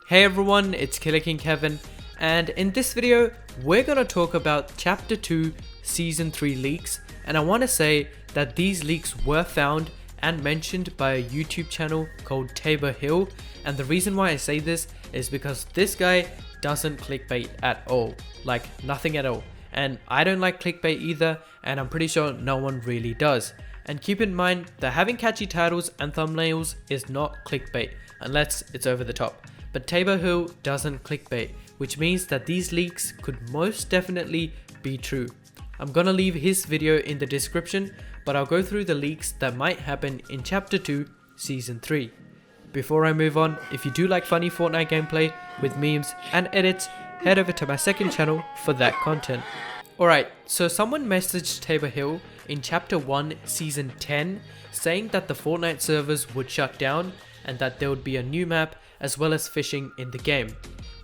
Hey everyone, it's KillerKingKevin, and in this video, we're gonna talk about Chapter 2 Season 3 leaks, and I want to say that these leaks were found and mentioned by a YouTube channel called Tabor Hill, and the reason why I say this is because this guy doesn't clickbait at all, like nothing at all, and I don't like clickbait either, and I'm pretty sure no one really does. And keep in mind that having catchy titles and thumbnails is not clickbait, unless it's over the top. But Tabor Hill doesn't clickbait, which means that these leaks could most definitely be true. I'm gonna leave his video in the description, but I'll go through the leaks that might happen in Chapter 2 Season 3. Before I move on, if you do like funny Fortnite gameplay with memes and edits, head over to my second channel for that content. Alright, so someone messaged Tabor Hill in Chapter 1 Season 10 saying that the Fortnite servers would shut down and that there would be a new map as well as fishing in the game.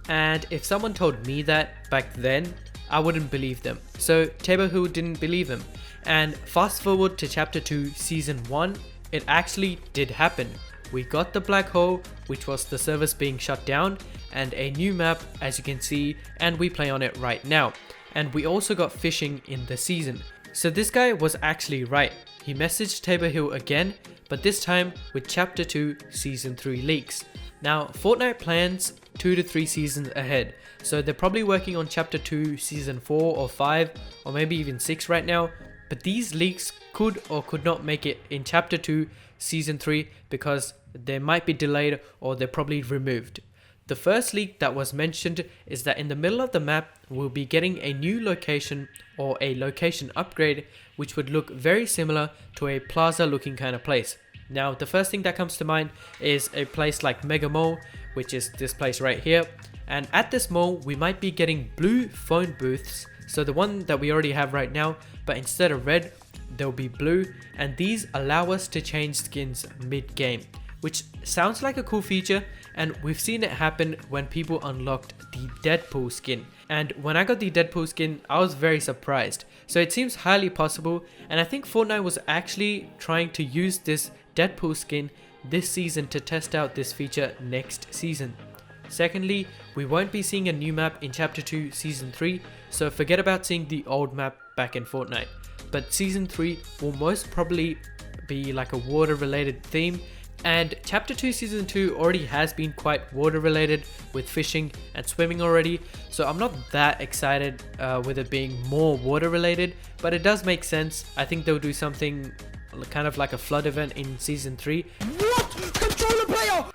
And if someone told me that back then, I wouldn't believe them. So Tabor Hill didn't believe him. And fast forward to Chapter 2 Season 1, it actually did happen. We got the black hole, which was the servers being shut down, and a new map as you can see, and we play on it right now. And we also got fishing in the season. So this guy was actually right. He messaged Tabor Hill again, but this time with Chapter 2 Season 3 leaks. Now, Fortnite plans 2 to 3 seasons ahead, so they're probably working on Chapter 2 Season 4 or 5 or maybe even 6 right now, but these leaks could or could not make it in Chapter 2 Season 3 because they might be delayed or they're probably removed. The first leak that was mentioned is that in the middle of the map we'll be getting a new location or a location upgrade which would look very similar to a plaza looking kind of place. Now the first thing that comes to mind is a place like Mega Mall, which is this place right here, and at this mall we might be getting blue phone booths, so the one that we already have right now, but instead of red they'll be blue, and these allow us to change skins mid-game, which sounds like a cool feature, and we've seen it happen when people unlocked the Deadpool skin. And when I got the Deadpool skin, I was very surprised. So it seems highly possible, and I think Fortnite was actually trying to use this Deadpool skin this season to test out this feature next season. Secondly, we won't be seeing a new map in Chapter 2 Season 3, so forget about seeing the old map back in Fortnite. But Season 3 will most probably be like a water related theme, and Chapter 2 Season 2 already has been quite water related with fishing and swimming already, so I'm not that excited with it being more water related, but it does make sense. I think they'll do something kind of like a flood event in Season 3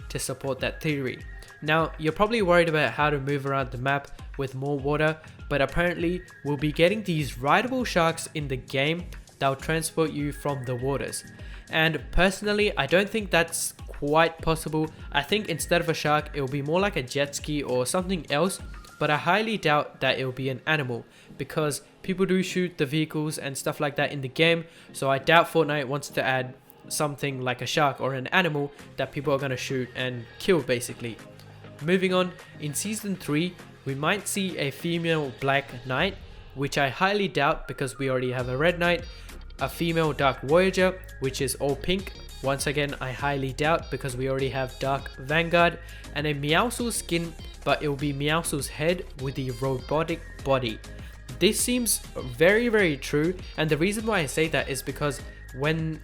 to support that theory. Now you're probably worried about how to move around the map with more water, but apparently we'll be getting these rideable sharks in the game that will transport you from the waters. And personally, I don't think that's quite possible. I think instead of a shark, it will be more like a jet ski or something else, but I highly doubt that it will be an animal because people do shoot the vehicles and stuff like that in the game, so I doubt Fortnite wants to add something like a shark or an animal that people are going to shoot and kill basically. Moving on, in Season 3, we might see a female Black Knight, which I highly doubt because we already have a Red Knight, a female Dark Voyager, which is all pink. Once again, I highly doubt because we already have Dark Vanguard, and a Meowscles skin, but it will be Meowscles' head with the robotic body. This seems very true, and the reason why I say that is because when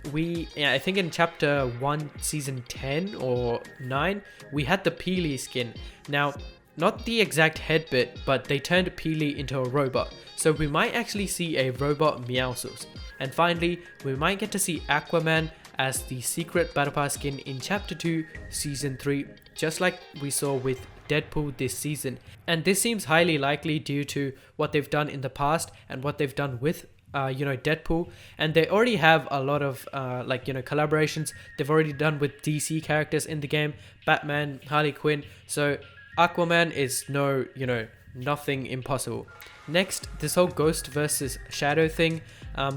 I think in Chapter 1 Season 10 or 9, we had the Peely skin. Now, not the exact head bit, but they turned Peely into a robot, so we might actually see a robot Meowscles. And finally, we might get to see Aquaman as the secret Battle Pass skin in Chapter 2 Season 3, just like we saw with Deadpool this season. And this seems highly likely due to what they've done in the past and what they've done with Deadpool, and they already have a lot of collaborations they've already done with DC characters in the game, Batman, Harley Quinn, so Aquaman is nothing impossible. Next, this whole Ghost versus Shadow thing,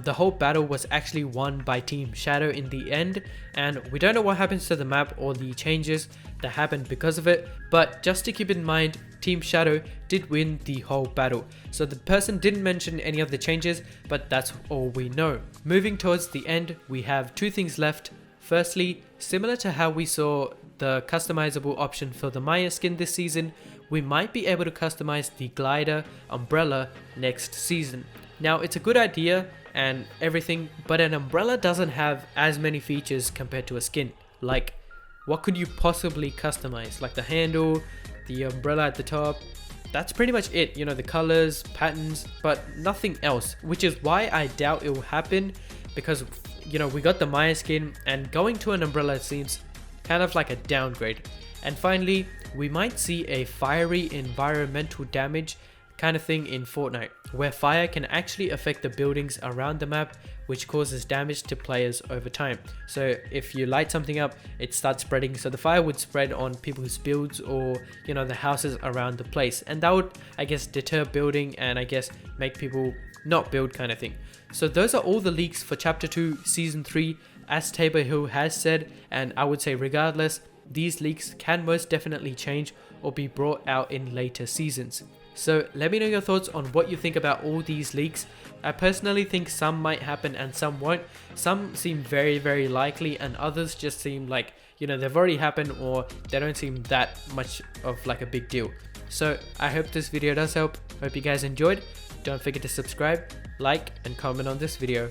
the whole battle was actually won by Team Shadow in the end, and we don't know what happens to the map or the changes that happened because of it, but just to keep in mind, Team Shadow did win the whole battle. So the person didn't mention any of the changes, but that's all we know. Moving towards the end, we have two things left. Firstly, similar to how we saw the customizable option for the Maya skin this season, we might be able to customize the glider umbrella next season. Now it's a good idea and everything, but an umbrella doesn't have as many features compared to a skin. Like, what could you possibly customize? Like the handle, the umbrella at the top, that's pretty much it. You know, the colors, patterns, but nothing else, which is why I doubt it will happen, because you know, we got the Maya skin and going to an umbrella seems kind of like a downgrade. And finally, we might see a fiery environmental damage kind of thing in Fortnite, where fire can actually affect the buildings around the map, which causes damage to players over time. So if you light something up, it starts spreading, so the fire would spread on people's builds or, you know, the houses around the place, and that would, I guess, deter building and I guess make people not build kind of thing. So those are all the leaks for Chapter 2 Season 3, as Tabor Hill has said, and I would say regardless, these leaks can most definitely change or be brought out in later seasons. So let me know your thoughts on what you think about all these leaks. I personally think some might happen and some won't. Some seem very likely, and others just seem like, you know, they've already happened or they don't seem that much of like a big deal. So I hope this video does help. Hope you guys enjoyed. Don't forget to subscribe, like and comment on this video.